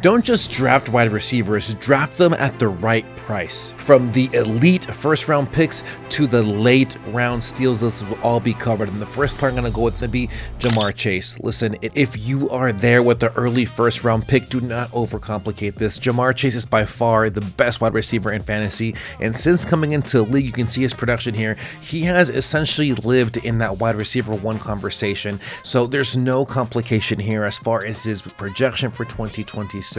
Don't just draft wide receivers, draft them at the right price. From the elite first round picks to the late round steals, this will all be covered. And the first player I'm going to go with to be Ja'Marr Chase. Listen, if you are there with the early first round pick, do not overcomplicate this. Ja'Marr Chase is by far the best wide receiver in fantasy. And since coming into the league, you can see his production here. He has essentially lived in that wide receiver one conversation. So there's no complication here as far as his projection for 2026.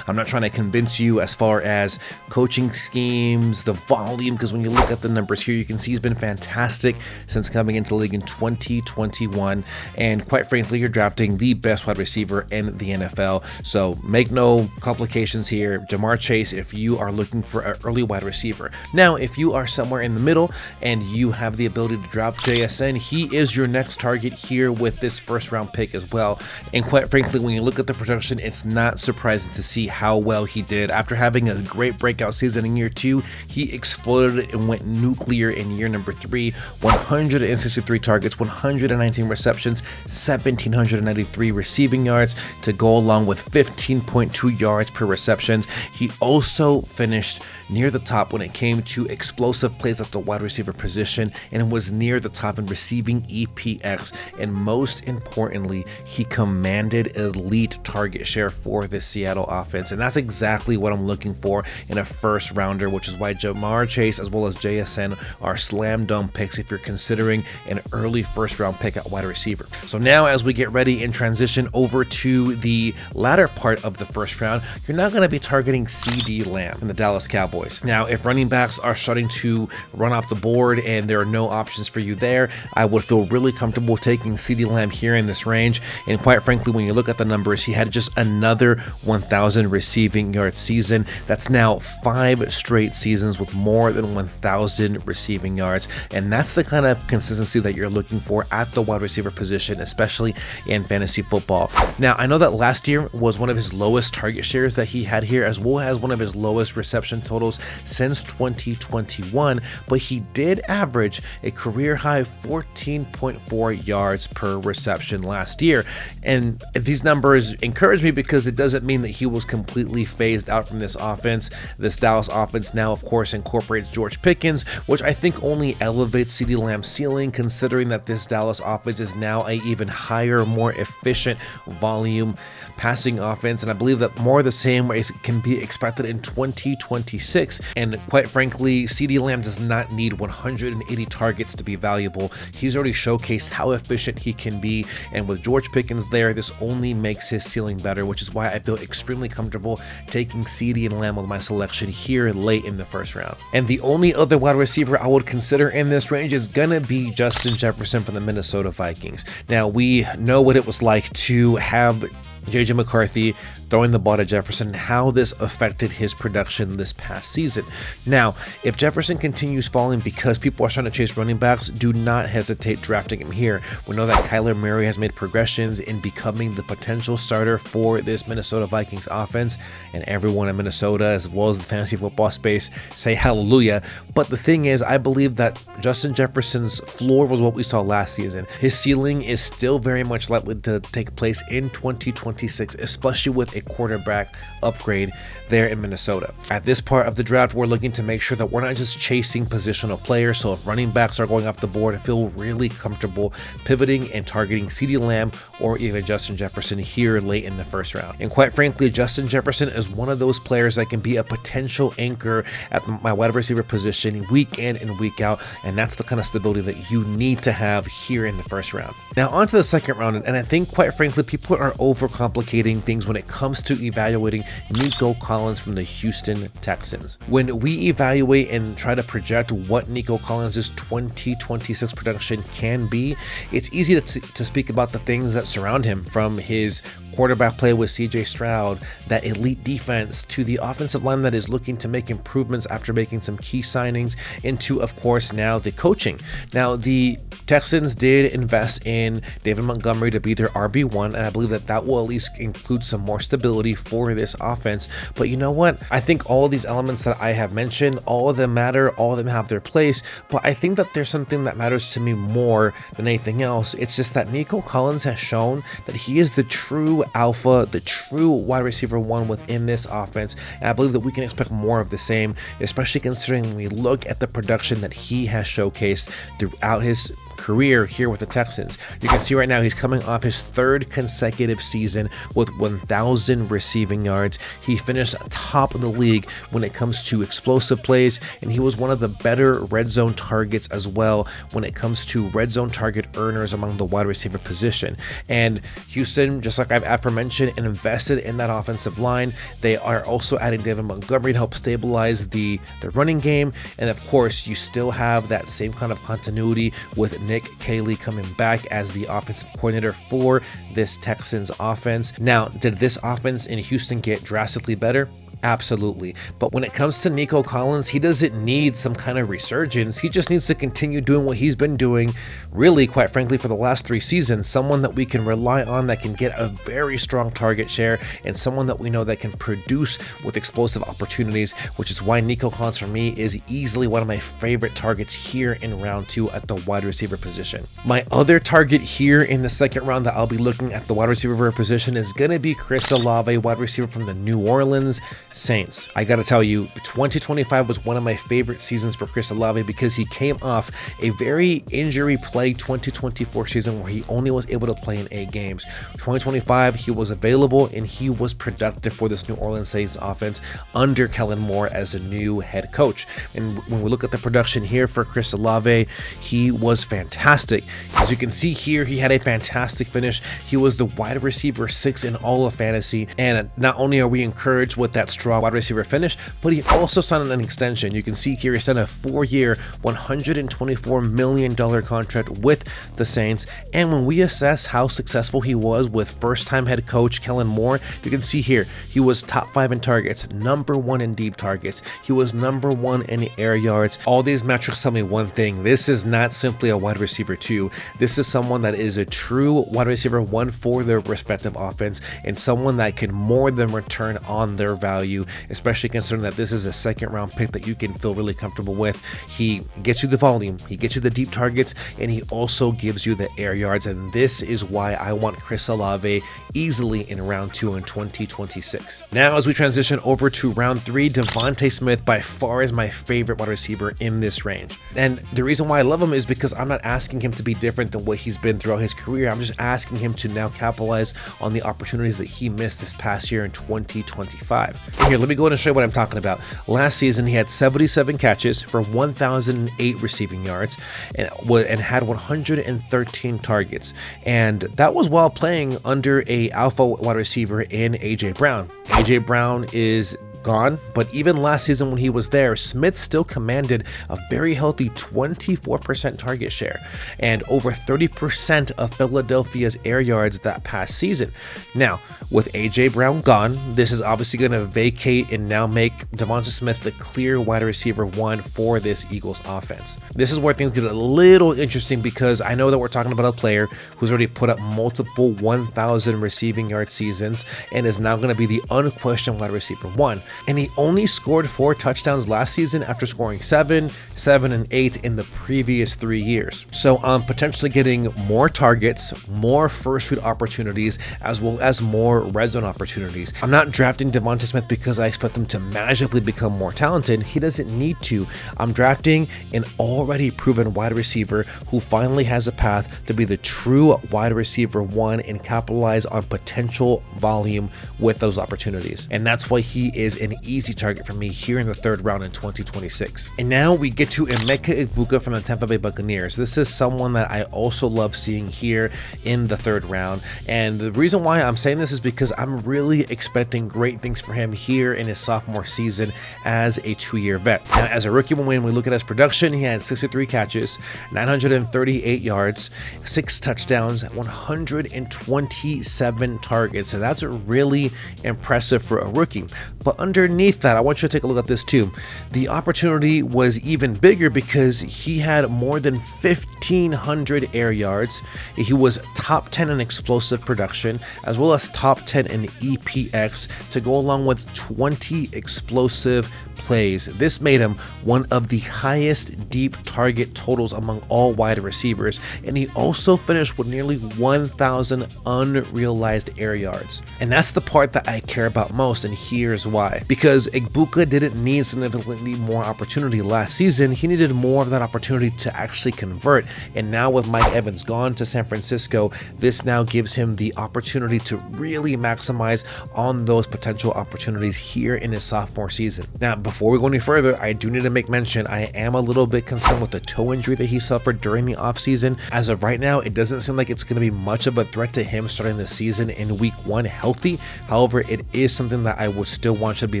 I'm not trying to convince you as far as coaching schemes, the volume, because when you look at the numbers here, you can see he's been fantastic since coming into the league in 2021. And quite frankly, you're drafting the best wide receiver in the NFL. So make no complications here. Ja'Marr Chase, if you are looking for an early wide receiver. Now, if you are somewhere in the middle and you have the ability to draft JSN, he is your next target here with this first round pick as well. And quite frankly, when you look at the production, it's not surprising to see how well he did. After having a great breakout season in year 2, he exploded and went nuclear in year number 3. 163 targets, 119 receptions, 1,793 receiving yards to go along with 15.2 yards per receptions. He also finished near the top when it came to explosive plays at the wide receiver position, and was near the top in receiving EPX. And most importantly, he commanded elite target share for this Seattle offense, and that's exactly what I'm looking for in a first rounder, which is why Ja'Marr Chase as well as JSN are slam dunk picks if you're considering an early first round pick at wide receiver. So now as we get ready and transition over to the latter part of the first round, you're now going to be targeting CeeDee Lamb and the Dallas Cowboys. Now, if running backs are starting to run off the board and there are no options for you there, I would feel really comfortable taking CeeDee Lamb here in this range. And quite frankly, when you look at the numbers, he had just another 1,000 receiving yard season. That's now 5 straight seasons with more than 1,000 receiving yards. And that's the kind of consistency that you're looking for at the wide receiver position, especially in fantasy football. Now, I know that last year was one of his lowest target shares that he had here, as well as one of his lowest reception totals since 2021, but he did average a career high 14.4 yards per reception last year. And these numbers encourage me because it doesn't mean that he was completely phased out from this offense. This Dallas offense now, of course, incorporates George Pickens, which I think only elevates CeeDee Lamb's ceiling, considering that this Dallas offense is now a even higher, more efficient volume passing offense. And I believe that more of the same can be expected in 2026. And quite frankly, CeeDee Lamb does not need 180 targets to be valuable. He's already showcased how efficient he can be. And with George Pickens there, this only makes his ceiling better, which is why I feel extremely comfortable taking CeeDee and Lamb with my selection here late in the first round. And the only other wide receiver I would consider in this range is gonna be Justin Jefferson from the Minnesota Vikings. Now, we know what it was like to have JJ McCarthy throwing the ball to Jefferson, how this affected his production this past season. Now, if Jefferson continues falling because people are trying to chase running backs, do not hesitate drafting him here. We know that Kyler Murray has made progressions in becoming the potential starter for this Minnesota Vikings offense, and everyone in Minnesota, as well as the fantasy football space, say hallelujah. But the thing is, I believe that Justin Jefferson's floor was what we saw last season. His ceiling is still very much likely to take place in 2026, especially with a quarterback upgrade there in Minnesota. At this part of the draft, we're looking to make sure that we're not just chasing positional players. So if running backs are going off the board, I feel really comfortable pivoting and targeting CeeDee Lamb or even Justin Jefferson here late in the first round. And quite frankly, Justin Jefferson is one of those players that can be a potential anchor at my wide receiver position week in and week out. And that's the kind of stability that you need to have here in the first round. Now on to the second round. And I think quite frankly, people are overcomplicating things when it comes to evaluating Nico Collins from the Houston Texans. When we evaluate and try to project what Nico Collins' 2026 production can be, it's easy to speak about the things that surround him, from his quarterback play with CJ Stroud, that elite defense, to the offensive line that is looking to make improvements after making some key signings, into, of course, now the coaching. Now, the Texans did invest in David Montgomery to be their RB1, and I believe that will at least include some more stability stability for this offense. But you know what? I think all of these elements that I have mentioned, all of them matter, all of them have their place, but I think that there's something that matters to me more than anything else. It's just that Nico Collins has shown that he is the true alpha, the true wide receiver one within this offense, and I believe that we can expect more of the same, especially considering when we look at the production that he has showcased throughout his career here with the Texans. You can see right now he's coming off his third consecutive season with 1,000 receiving yards. He finished top of the league when it comes to explosive plays, and he was one of the better red zone targets as well when it comes to red zone target earners among the wide receiver position. And Houston, just like I've aforementioned, invested in that offensive line. They are also adding David Montgomery to help stabilize the running game, and of course you still have that same kind of continuity with Nick Caley coming back as the offensive coordinator for this Texans offense. Now, did this offense in Houston get drastically better? Absolutely. But when it comes to Nico Collins, he doesn't need some kind of resurgence. He just needs to continue doing what he's been doing, really, quite frankly, for the last 3 seasons. Someone that we can rely on, that can get a very strong target share, and someone that we know that can produce with explosive opportunities, which is why Nico Collins for me is easily one of my favorite targets here in round 2 at the wide receiver position. My other target here in the second round that I'll be looking at the wide receiver position is going to be Chris Olave, wide receiver from the New Orleans Saints. I gotta tell you, 2025 was one of my favorite seasons for Chris Olave because he came off a very injury-plagued 2024 season where he only was able to play in 8 games. 2025, he was available and he was productive for this New Orleans Saints offense under Kellen Moore as the new head coach. And when we look at the production here for Chris Olave, he was fantastic. As you can see here, he had a fantastic finish. He was the wide receiver 6 in all of fantasy, and not only are we encouraged with that strong wide receiver finish, but he also signed an extension. You can see here he signed a 4-year, $124 million contract with the Saints. And when we assess how successful he was with first-time head coach Kellen Moore, you can see here he was top 5 in targets, number 1 in deep targets. He was number 1 in air yards. All these metrics tell me one thing: this is not simply a wide receiver 2. This is someone that is a true wide receiver 1 for their respective offense, and someone that can more than return on their value, especially considering that this is a second round pick that you can feel really comfortable with. He gets you the volume, he gets you the deep targets, and he also gives you the air yards, and this is why I want Chris Olave easily in round 2 in 2026. Now, as we transition over to round 3, Devontae Smith by far is my favorite wide receiver in this range. And the reason why I love him is because I'm not asking him to be different than what he's been throughout his career. I'm just asking him to now capitalize on the opportunities that he missed this past year in 2025. Here, let me go ahead and show you what I'm talking about. Last season, he had 77 catches for 1,008 receiving yards and had 113 targets. And that was while playing under a alpha wide receiver in A.J. Brown. A.J. Brown is gone, but even last season when he was there, Smith still commanded a very healthy 24% target share and over 30% of Philadelphia's air yards that past season. Now, with A.J. Brown gone, this is obviously going to vacate and now make Devontae Smith the clear wide receiver 1 for this Eagles offense. This is where things get a little interesting because I know that we're talking about a player who's already put up multiple 1,000 receiving yard seasons and is now going to be the unquestioned wide receiver 1. And he only scored 4 touchdowns last season after scoring 7, 7, and 8 in the previous 3 years. So I'm potentially getting more targets, more first read opportunities, as well as more red zone opportunities. I'm not drafting Devontae Smith because I expect him to magically become more talented. He doesn't need to. I'm drafting an already proven wide receiver who finally has a path to be the true wide receiver 1 and capitalize on potential volume with those opportunities. And that's why he is an easy target for me here in the 3rd round in 2026. And now we get to Emeka Egbuka from the Tampa Bay Buccaneers. This is someone that I also love seeing here in the 3rd round. And the reason why I'm saying this is because I'm really expecting great things for him here in his sophomore season as a 2-year vet. Now, as a rookie, when we look at his production, he had 63 catches, 938 yards, 6 touchdowns, 127 targets. So that's really impressive for a rookie. But underneath that, I want you to take a look at this too. The opportunity was even bigger because he had more than 1,500 air yards. He was top 10 in explosive production, as well as top 10 in EPX, to go along with 20 explosive plays. This made him one of the highest deep target totals among all wide receivers, and he also finished with nearly 1,000 unrealized air yards. And that's the part that I care about most, and here's why. Because Egbuka didn't need significantly more opportunity last season, he needed more of that opportunity to actually convert, and now with Mike Evans gone to San Francisco, this now gives him the opportunity to really maximize on those potential opportunities here in his sophomore season. Now, before we go any further, I do need to make mention I am a little bit concerned with the toe injury that he suffered during the offseason. As of right now, it doesn't seem like it's going to be much of a threat to him starting the season in week 1 healthy. However, it is something that I would still want you to be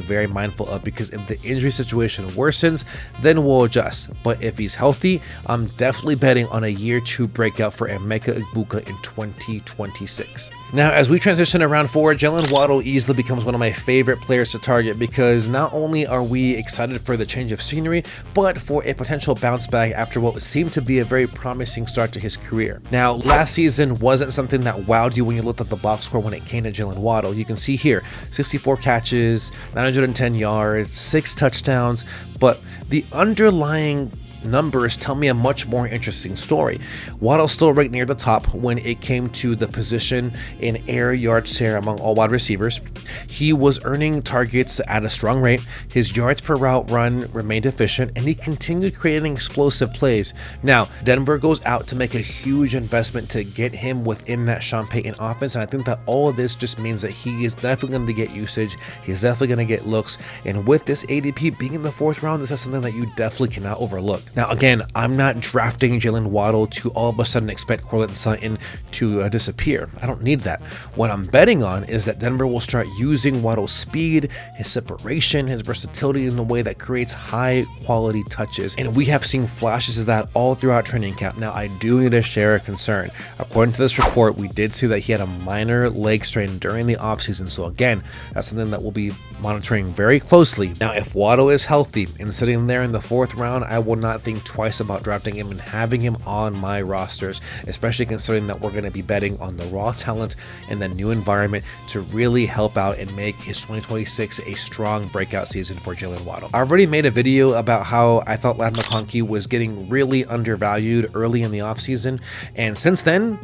very mindful of, because if the injury situation worsens, then we'll adjust. But if he's healthy, I'm definitely betting on a year 2 breakout for Emeka Egbuka in 2026. Now, as we transition around forward, Jalen Waddle easily becomes one of my favorite players to target, because not only are we excited for the change of scenery, but for a potential bounce back after what seemed to be a very promising start to his career. Now, last season wasn't something that wowed you when you looked at the box score when it came to Jalen Waddle. You can see here, 64 catches, 910 yards, 6 touchdowns, but the underlying numbers tell me a much more interesting story. Waddle still ranked near the top when it came to the position in air yard share among all wide receivers. He was earning targets at a strong rate, his yards per route run remained efficient, and he continued creating explosive plays. Now, Denver goes out to make a huge investment to get him within that Sean Payton offense, and I think that all of this just means that he is definitely going to get usage, he's definitely going to get looks, and with this ADP being in the 4th round, this is something that you definitely cannot overlook. Now, again, I'm not drafting Jalen Waddle to all of a sudden expect Courtland Sutton to disappear. I don't need that. What I'm betting on is that Denver will start using Waddle's speed, his separation, his versatility in a way that creates high quality touches. And we have seen flashes of that all throughout training camp. Now, I do need to share a concern. According to this report, we did see that he had a minor leg strain during the offseason. So again, that's something that we'll be monitoring very closely. Now, if Waddle is healthy and sitting there in the 4th round, I will not think twice about drafting him and having him on my rosters, especially considering that we're going to be betting on the raw talent and the new environment to really help out and make his 2026 a strong breakout season for Jalen Waddle. I already made a video about how I thought Ladd McConkey was getting really undervalued early in the offseason, and since then,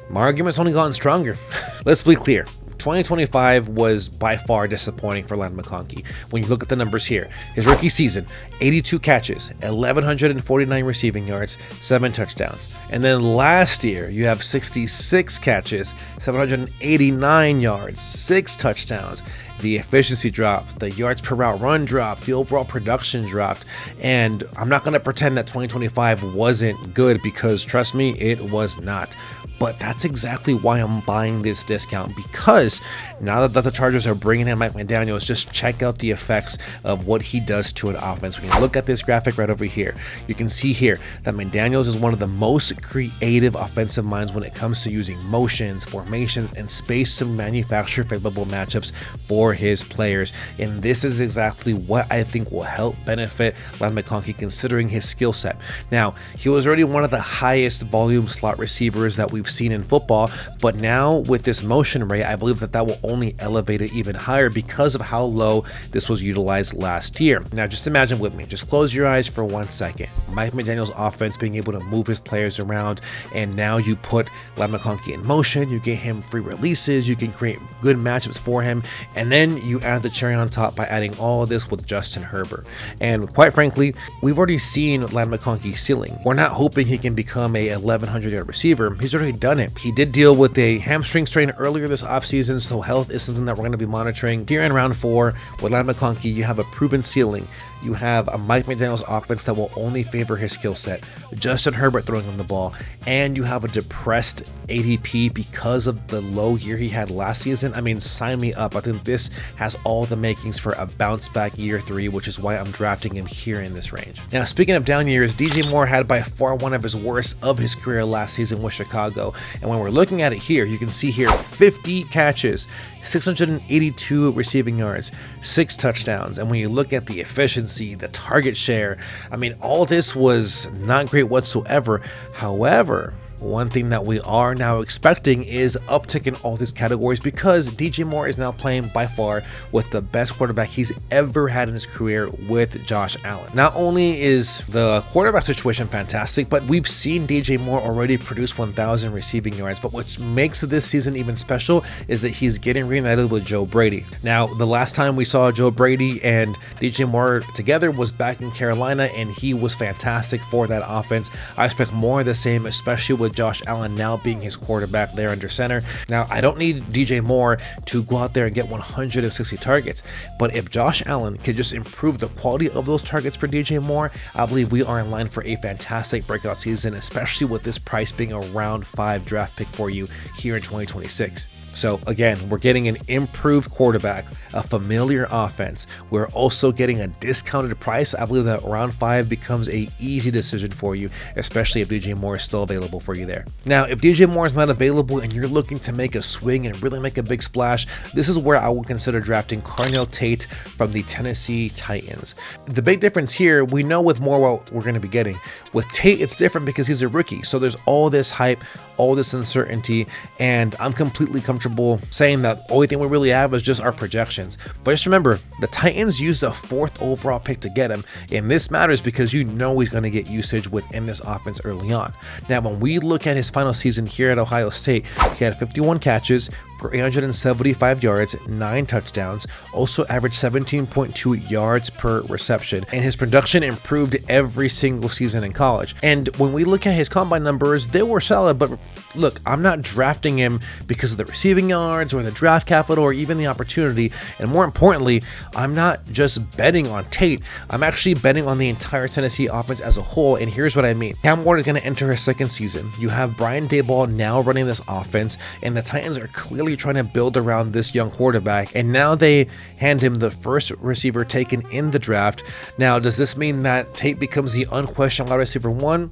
my argument's only gotten stronger. Let's be clear. 2025 was by far disappointing for Ladd McConkey. When you look at the numbers here, his rookie season, 82 catches, 1,149 receiving yards, 7 touchdowns. And then last year, you have 66 catches, 789 yards, 6 touchdowns. The efficiency dropped, the yards per route run dropped, the overall production dropped, and I'm not going to pretend that 2025 wasn't good, because trust me, it was not. But that's exactly why I'm buying this discount, because now that the Chargers are bringing in Mike McDaniels, just check out the effects of what he does to an offense. When you look at this graphic right over here, you can see here that McDaniels is one of the most creative offensive minds when it comes to using motions, formations, and space to manufacture favorable matchups for his players. And this is exactly what I think will help benefit Ladd McConkey, considering his skill set. Now, he was already one of the highest volume slot receivers that we've seen in football, but now with this motion rate, I believe that will only elevate it even higher because of how low this was utilized last year. Now, just imagine with me, just close your eyes for 1 second. Mike McDaniel's offense being able to move his players around, and now you put Ladd McConkey in motion, you get him free releases, you can create good matchups for him, and then you add the cherry on top by adding all of this with Justin Herbert. And quite frankly, we've already seen Ladd McConkey's ceiling. We're not hoping he can become a 1,100-yard receiver. He's already done it. He did deal with a hamstring strain earlier this offseason, so health is something that we're going to be monitoring. Here in round 4, with Ladd McConkey, you have a proven ceiling. You have a Mike McDaniel's offense that will only favor his skill set, Justin Herbert throwing him the ball, and you have a depressed ADP because of the low year he had last season. I mean, sign me up. I think this has all the makings for a bounce back year 3, which is why I'm drafting him here in this range. Now, speaking of down years, DJ Moore had by far one of his worst of his career last season with Chicago. ago. And when we're looking at it here, you can see here 50 catches, 682 receiving yards, 6 touchdowns. And when you look at the efficiency, the target share, I mean, all this was not great whatsoever. However, one thing that we are now expecting is uptick in all these categories because DJ Moore is now playing by far with the best quarterback he's ever had in his career with Josh Allen. Not only is the quarterback situation fantastic, but we've seen DJ Moore already produce 1,000 receiving yards. But what makes this season even special is that he's getting reunited with Joe Brady. Now, the last time we saw Joe Brady and DJ Moore together was back in Carolina, and he was fantastic for that offense. I expect more of the same, especially with Josh Allen now being his quarterback there under center. Now, I don't need DJ Moore to go out there and get 160 targets, but if Josh Allen could just improve the quality of those targets for DJ Moore, I believe we are in line for a fantastic breakout season, especially with this price being a round 5 draft pick for you here in 2026. So again, we're getting an improved quarterback, a familiar offense. We're also getting a discounted price. I believe that round 5 becomes a easy decision for you, especially if DJ Moore is still available for you there. Now, if DJ Moore is not available and you're looking to make a swing and really make a big splash, this is where I would consider drafting Carnell Tate from the Tennessee Titans. The big difference here, we know with Moore what we're going to be getting. With Tate, it's different because he's a rookie. So there's all this hype, all this uncertainty, and I'm completely comfortable saying that the only thing we really have is just our projections. But just remember, the Titans used a 4th overall pick to get him, and this matters because you know he's going to get usage within this offense early on. Now, when we look at his final season here at Ohio State, he had 51 catches for 875 yards, 9 touchdowns, also averaged 17.2 yards per reception, and his production improved every single season in college. And when we look at his combine numbers, they were solid, but look, I'm not drafting him because of the receiving yards or the draft capital or even the opportunity. And more importantly, I'm not just betting on Tate, I'm actually betting on the entire Tennessee offense as a whole. And here's what I mean. Cam Ward is going to enter his 2nd season. You have Brian Daboll now running this offense, and the Titans are clearly trying to build around this young quarterback, and now they hand him the first receiver taken in the draft. Now, does this mean that Tate becomes the unquestioned wide receiver 1?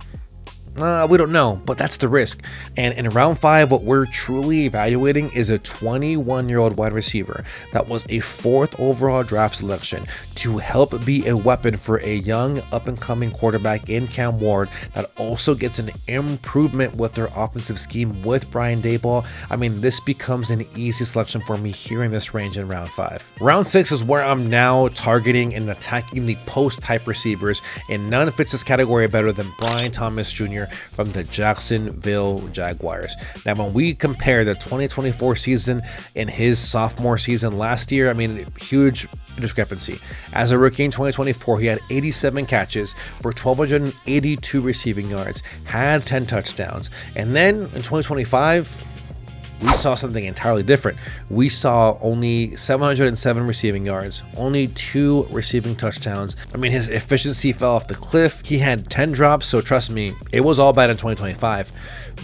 We don't know, but that's the risk. And in round 5, what we're truly evaluating is a 21-year-old wide receiver that was a 4th overall draft selection to help be a weapon for a young up-and-coming quarterback in Cam Ward that also gets an improvement with their offensive scheme with Brian Daboll. I mean, this becomes an easy selection for me here in this range in round 5. Round 6 is where I'm now targeting and attacking the post-type receivers, and none fits this category better than Brian Thomas Jr. from the Jacksonville Jaguars. Now, when we compare the 2024 season and his sophomore season last year, I mean, huge discrepancy. As a rookie in 2024, he had 87 catches for 1,282 receiving yards, had 10 touchdowns. And then in 2025, we saw something entirely different. We saw only 707 receiving yards, only 2 receiving touchdowns. I mean, his efficiency fell off the cliff. He had 10 drops, so trust me, it was all bad in 2025.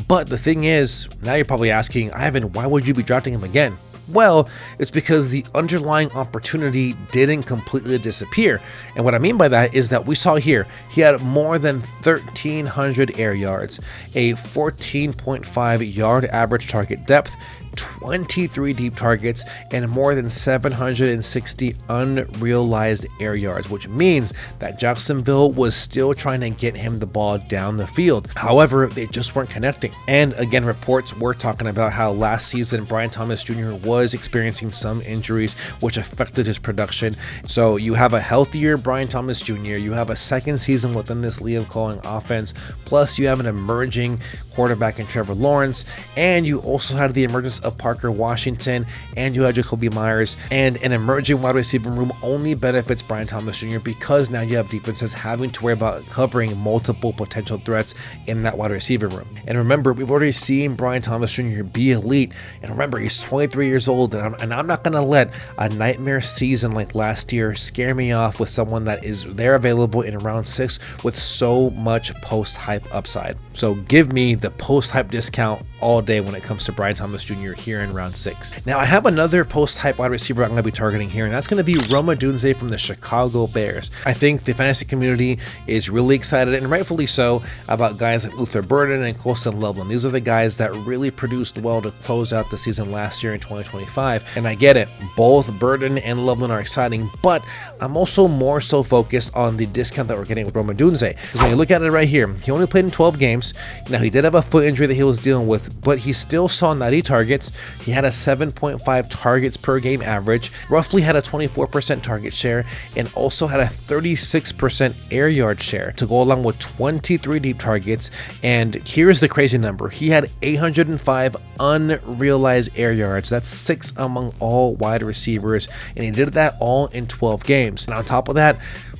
But the thing is, now you're probably asking, Ivan, why would you be drafting him again? Well, it's because the underlying opportunity didn't completely disappear. And what I mean by that is that we saw here, he had more than 1,300 air yards, a 14.5 yard average target depth, 23 deep targets, and more than 760 unrealized air yards, which means that Jacksonville was still trying to get him the ball down the field. However, they just weren't connecting. And again, reports were talking about how last season Brian Thomas Jr. was experiencing some injuries which affected his production. So you have a healthier Brian Thomas Jr., you have a 2nd season within this Liam Cohen offense, plus you have an emerging quarterback in Trevor Lawrence, and you also had the emergence of Parker Washington, and you had Jacoby Myers, and an emerging wide receiver room only benefits Brian Thomas Jr. because now you have defenses having to worry about covering multiple potential threats in that wide receiver room. And remember, we've already seen Brian Thomas Jr. be elite, and remember, he's 23 years old, and I'm not going to let a nightmare season like last year scare me off with someone that is there available in round 6 with so much post-hype upside. So give me the post-hype discount all day when it comes to Brian Thomas Jr. here in round 6. Now I have another post-hype wide receiver I'm going to be targeting here, and that's going to be Rome Odunze from the Chicago Bears. I think the fantasy community is really excited, and rightfully so, about guys like Luther Burden and Colston Loveland. These are the guys that really produced well to close out the season last year in 2025, and I get it, both Burden and Loveland are exciting, but I'm also more so focused on the discount that we're getting with Rome Odunze, because when you look at it right here, he only played in 12 games. Now he did have a foot injury that he was dealing with, but he still saw 90 targets. He had a 7.5 targets per game average, roughly had a 24% target share, and also had a 36% air yard share to go along with 23 deep targets. And here's the crazy number: he had 805 unrealized air yards. That's 6 among all wide receivers, and he did that all in 12 games. And on top of that,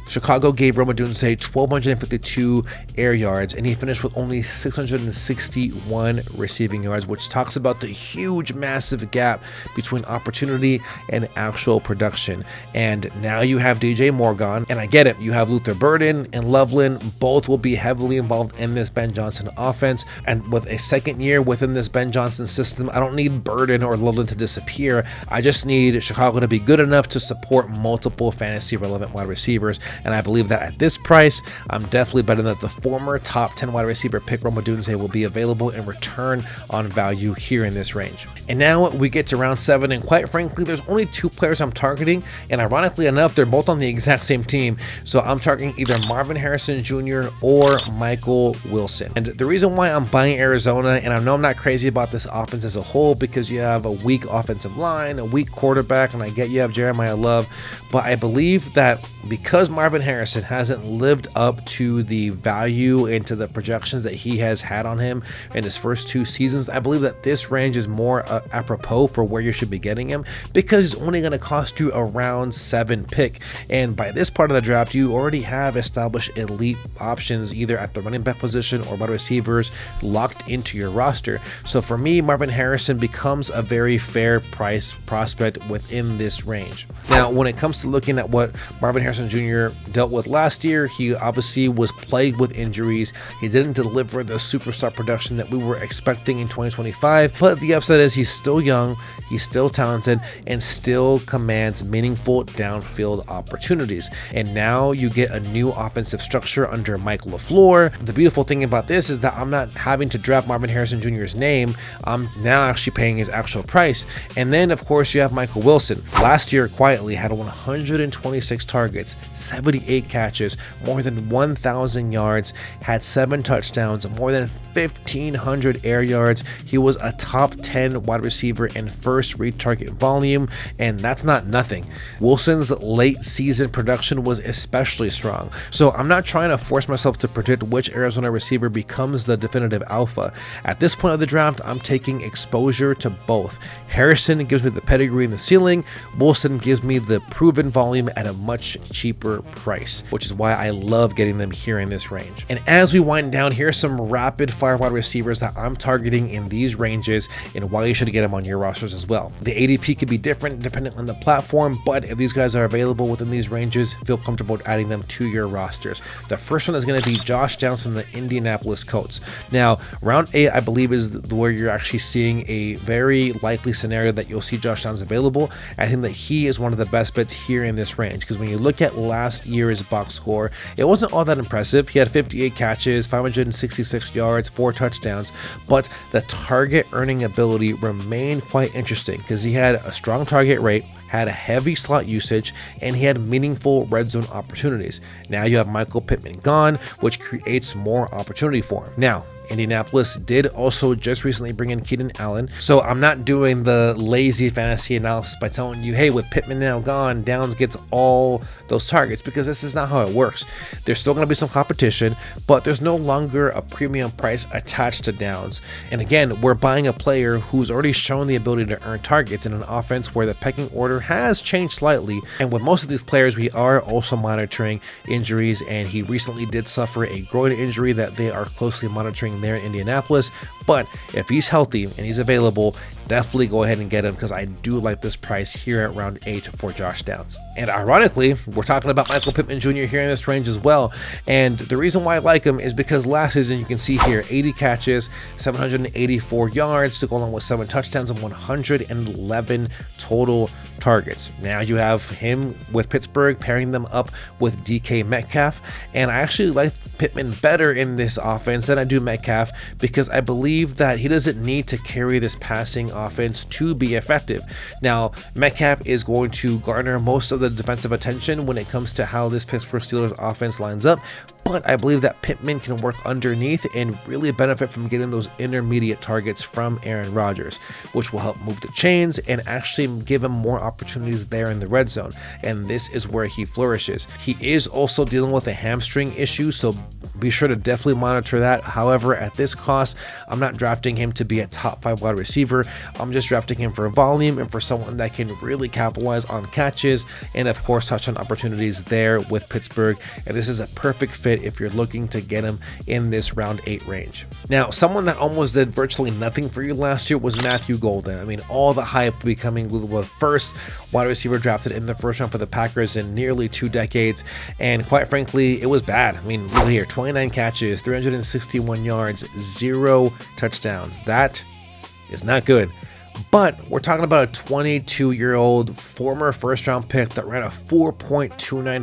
Chicago gave Rome Odunze 1,252 air yards, and he finished with only 661 receiving yards, which talks about the huge, massive gap between opportunity and actual production. And now you have DJ Moore gone, and I get it, you have Luther Burden and Loveland, both will be heavily involved in this Ben Johnson offense, and with a second year within this Ben Johnson system, I don't need Burden or Loveland to disappear. I just need Chicago to be good enough to support multiple fantasy relevant wide receivers. And I believe that at this price, I'm definitely betting that the former top 10 wide receiver pick Rome Odunze will be available in return on value here in this range. And now we get to round 7, and quite frankly, there's only 2 players I'm targeting, and ironically enough, they're both on the exact same team. So I'm targeting either Marvin Harrison Jr. or Michael Wilson. And the reason why I'm buying Arizona, and I know I'm not crazy about this offense as a whole, because you have a weak offensive line, a weak quarterback, and I get you have Jeremiah Love, but I believe that because Marvin Harrison hasn't lived up to the value and to the projections that he has had on him in his first 2 seasons, I believe that this range is more apropos for where you should be getting him, because he's only going to cost you a round 7 pick. And by this part of the draft, you already have established elite options either at the running back position or wide receivers locked into your roster. So for me, Marvin Harrison becomes a very fair price prospect within this range. Now, when it comes to looking at what Marvin Harrison Jr. dealt with last year, he obviously was plagued with injuries. He didn't deliver the superstar production that we were expecting in 2025, but the upside is he's still young, he's still talented, and still commands meaningful downfield opportunities. And now you get a new offensive structure under Mike LaFleur. The beautiful thing about this is that I'm not having to draft Marvin Harrison Jr.'s name. I'm now actually paying his actual price. And then, of course, you have Michael Wilson. Last year, quietly had 126 targets, 78 catches, more than 1,000 yards, had 7 touchdowns, more than 1,500 air yards. He was a top 10 wide receiver in first read target volume, and that's not nothing. Wilson's late season production was especially strong. So I'm not trying to force myself to predict which Arizona receiver becomes the definitive alpha. At this point of the draft, I'm taking exposure to both. Harrison gives me the pedigree and the ceiling. Wilson gives me the proven volume at a much cheaper price, which is why I love getting them here in this range. And as we wind down, here's some rapid fire wide receivers that I'm targeting in these ranges and why you should get them on your rosters as well. The ADP could be different depending on the platform, but if these guys are available within these ranges, feel comfortable adding them to your rosters. The first one is going to be Josh Downs from the Indianapolis Colts. Now, round 8, I believe, is where you're actually seeing a very likely scenario that you'll see Josh Downs available. I think that he is one of the best bets here in this range, because when you look at last year's box score, it wasn't all that impressive. He had 58 catches, 566 yards, 4 touchdowns, but the target earning ability remained quite interesting because he had a strong target rate, had a heavy slot usage, and he had meaningful red zone opportunities. Now you have Michael Pittman gone, which creates more opportunity for him. Now, Indianapolis did also just recently bring in Keenan Allen, so I'm not doing the lazy fantasy analysis by telling you, hey, with Pittman now gone, Downs gets all those targets, because this is not how it works. There's still going to be some competition, but there's no longer a premium price attached to Downs. And again, we're buying a player who's already shown the ability to earn targets in an offense where the pecking order has changed slightly. And with most of these players, we are also monitoring injuries, and he recently did suffer a groin injury that they are closely monitoring there in Indianapolis. But if he's healthy and he's available, definitely go ahead and get him because I do like this price here at round 8 for Josh Downs. And ironically, we're talking about Michael Pittman Jr. here in this range as well. And the reason why I like him is because last season, you can see here, 80 catches, 784 yards to go along with 7 touchdowns and 111 total targets. Now you have him with Pittsburgh pairing them up with DK Metcalf, and I actually like Pittman better in this offense than I do Metcalf because I believe that he doesn't need to carry this passing offense to be effective. Now Metcalf is going to garner most of the defensive attention when it comes to how this Pittsburgh Steelers offense lines up, but I believe that Pittman can work underneath and really benefit from getting those intermediate targets from Aaron Rodgers, which will help move the chains and actually give him more opportunities there in the red zone. And this is where he flourishes. He is also dealing with a hamstring issue, so be sure to definitely monitor that. However, at this cost, I'm not drafting him to be a top 5 wide receiver. I'm just drafting him for volume and for someone that can really capitalize on catches and of course touch on opportunities there with Pittsburgh. And this is a perfect fit if you're looking to get him in this round 8 range. Now, someone that almost did virtually nothing for you last year was Matthew Golden. I mean, all the hype becoming the first wide receiver drafted in the first round for the Packers in nearly 2 decades, and quite frankly, it was bad. I mean, look here, 29 catches, 361 yards, 0 touchdowns. That is not good. But we're talking about a 22-year-old former first-round pick that ran a 4.29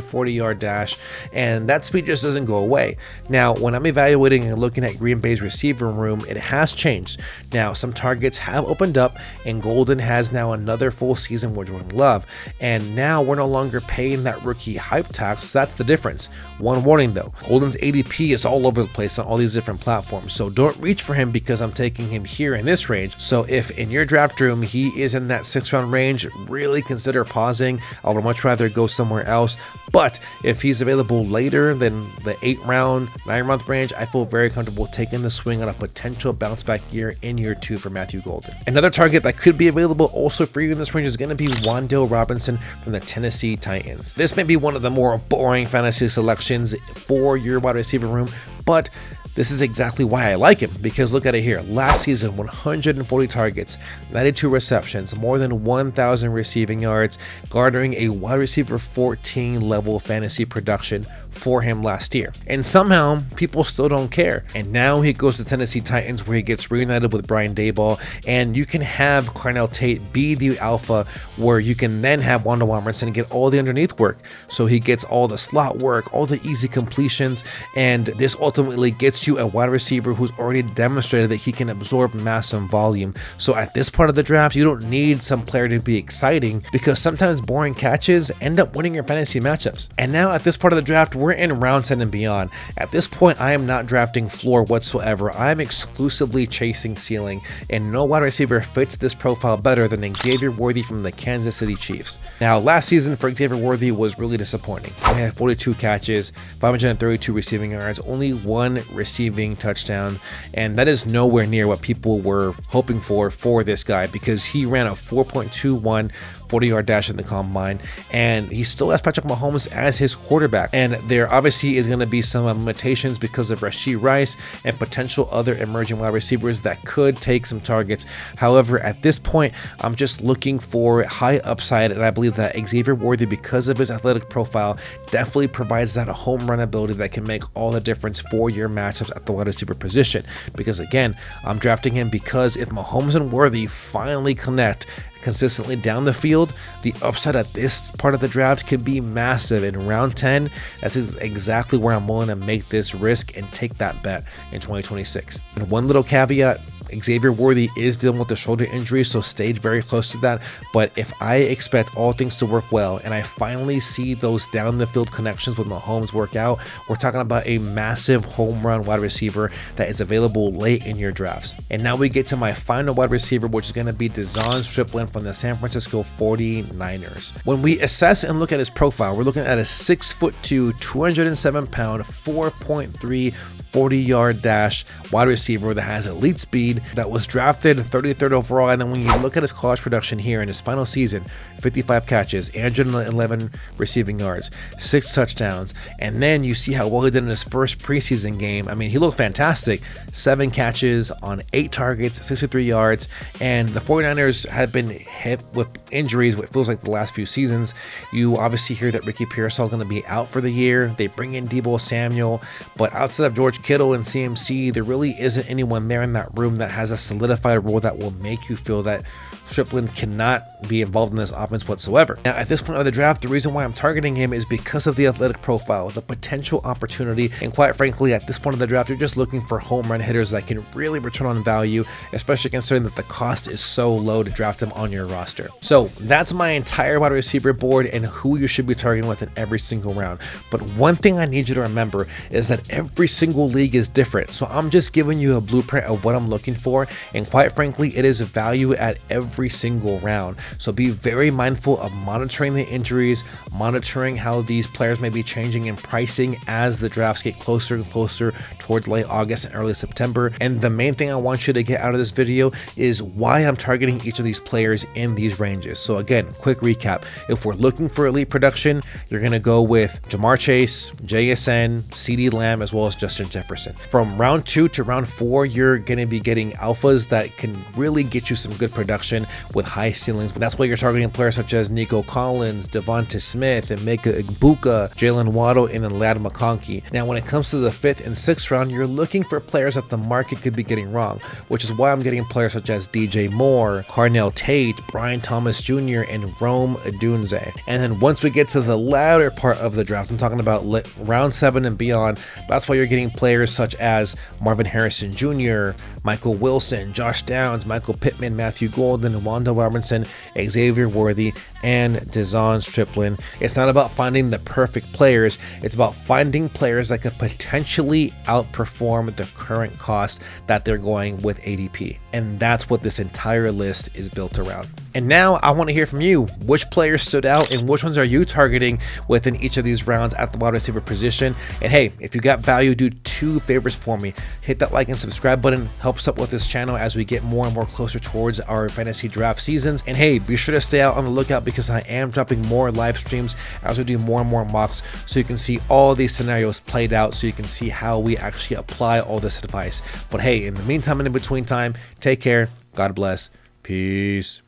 40-yard dash, and that speed just doesn't go away. Now, when I'm evaluating and looking at Green Bay's receiver room, it has changed. Now, some targets have opened up, and Golden has now another full season with Jordan Love, and now we're no longer paying that rookie hype tax. That's the difference. One warning, though. Golden's ADP is all over the place on all these different platforms, so don't reach for him because I'm taking him here in this range. So if in your draft room he is in that 6th round range, really consider pausing. I would much rather go somewhere else. But if he's available later than the 8th round, 9th round range, I feel very comfortable taking the swing on a potential bounce back year in year 2 for Matthew Golden. Another target that could be available also for you in this range is going to be Wan'Dale Robinson from the Tennessee Titans. This may be one of the more boring fantasy selections for your wide receiver room, but this is exactly why I like him, because look at it here. Last season, 140 targets, 92 receptions, more than 1,000 receiving yards, garnering a wide receiver 14 level fantasy production for him last year. And somehow people still don't care. And now he goes to Tennessee Titans where he gets reunited with Brian Daboll, and you can have Carnell Tate be the alpha where you can then have Wan'Dale Robinson get all the underneath work. So he gets all the slot work, all the easy completions, and this ultimately gets you a wide receiver who's already demonstrated that he can absorb massive volume. So at this part of the draft, you don't need some player to be exciting because sometimes boring catches end up winning your fantasy matchups. And now at this part of the draft, we're in round 10 and beyond. At this point, I am not drafting floor whatsoever. I'm exclusively chasing ceiling, and no wide receiver fits this profile better than Xavier Worthy from the Kansas City Chiefs. Now, last season for Xavier Worthy was really disappointing. He had 42 catches, 532 receiving yards, only 1 receiving touchdown, and that is nowhere near what people were hoping for this guy, because he ran a 4.21 40-yard dash in the combine, and he still has Patrick Mahomes as his quarterback. And there obviously is going to be some limitations because of Rashee Rice and potential other emerging wide receivers that could take some targets. However, at this point, I'm just looking for high upside, and I believe that Xavier Worthy, because of his athletic profile, definitely provides that home run ability that can make all the difference for your matchups at the wide receiver position. Because again, I'm drafting him because if Mahomes and Worthy finally connect consistently down the field, the upside at this part of the draft could be massive. In round 10, this is exactly where I'm willing to make this risk and take that bet in 2026. And one little caveat, Xavier Worthy is dealing with a shoulder injury, so stayed very close to that. But if I expect all things to work well and I finally see those down the field connections with Mahomes work out, we're talking about a massive home run wide receiver that is available late in your drafts. And now we get to my final wide receiver, which is going to be Dezon Strickland from the San Francisco 49ers. When we assess and look at his profile, we're looking at a 6'2", 207-pound, 4.3 40-yard dash wide receiver that has elite speed, that was drafted 33rd overall. And then when you look at his college production here in his final season, 55 catches, 111 receiving yards, 6 touchdowns, and then you see how well he did in his first preseason game. I mean, he looked fantastic. 7 catches on 8 targets, 63 yards, and the 49ers have been hit with injuries what feels like the last few seasons. You obviously hear that Ricky Pearsall is going to be out for the year. They bring in Deebo Samuel, but outside of George Kittle and CMC, there really isn't anyone there in that room that has a solidified role that will make you feel that Stripling cannot be involved in this offense whatsoever. Now, at this point of the draft, the reason why I'm targeting him is because of the athletic profile, the potential opportunity, and quite frankly, at this point of the draft, you're just looking for home run hitters that can really return on value, especially considering that the cost is so low to draft them on your roster. So that's my entire wide receiver board and who you should be targeting with in every single round. But one thing I need you to remember is that every single league is different. So I'm just giving you a blueprint of what I'm looking for, and quite frankly, it is a value at every single round. So be very mindful of monitoring the injuries, monitoring how these players may be changing in pricing as the drafts get closer and closer towards late August and early September. And the main thing I want you to get out of this video is why I'm targeting each of these players in these ranges. So again, quick recap. If we're looking for elite production, you're going to go with Jamar Chase, JSN, CeeDee Lamb, as well as Justin Jefferson. From round 2 to round 4, you're going to be getting alphas that can really get you some good production with high ceilings. But that's why you're targeting players such as Nico Collins, Devonta Smith, and Emeka Egbuka, Jalen Waddle, and then Ladd McConkey. Now, when it comes to the 5th and 6th round, you're looking for players that the market could be getting wrong, which is why I'm getting players such as DJ Moore, Carnell Tate, Brian Thomas Jr., and Rome Odunze. And then once we get to the latter part of the draft, I'm talking about round 7 and beyond, that's why you're getting players such as Marvin Harrison Jr., Michael Wilson, Josh Downs, Michael Pittman, Matthew Golden, Wanda Robinson, Xavier Worthy, and Dezon Stripling. It's not about finding the perfect players, it's about finding players that could potentially outperform the current cost that they're going with ADP. And that's what this entire list is built around. And now I want to hear from you. Which players stood out and which ones are you targeting within each of these rounds at the wide receiver position? And hey, if you got value, do 2 favors for me. Hit that like and subscribe button. Helps up with this channel as we get more and more closer towards our fantasy draft seasons. And hey, be sure to stay out on the lookout because I am dropping more live streams as we do more and more mocks, so you can see all these scenarios played out, so you can see how we actually apply all this advice. But hey, in the meantime and in between time, take care. God bless. Peace.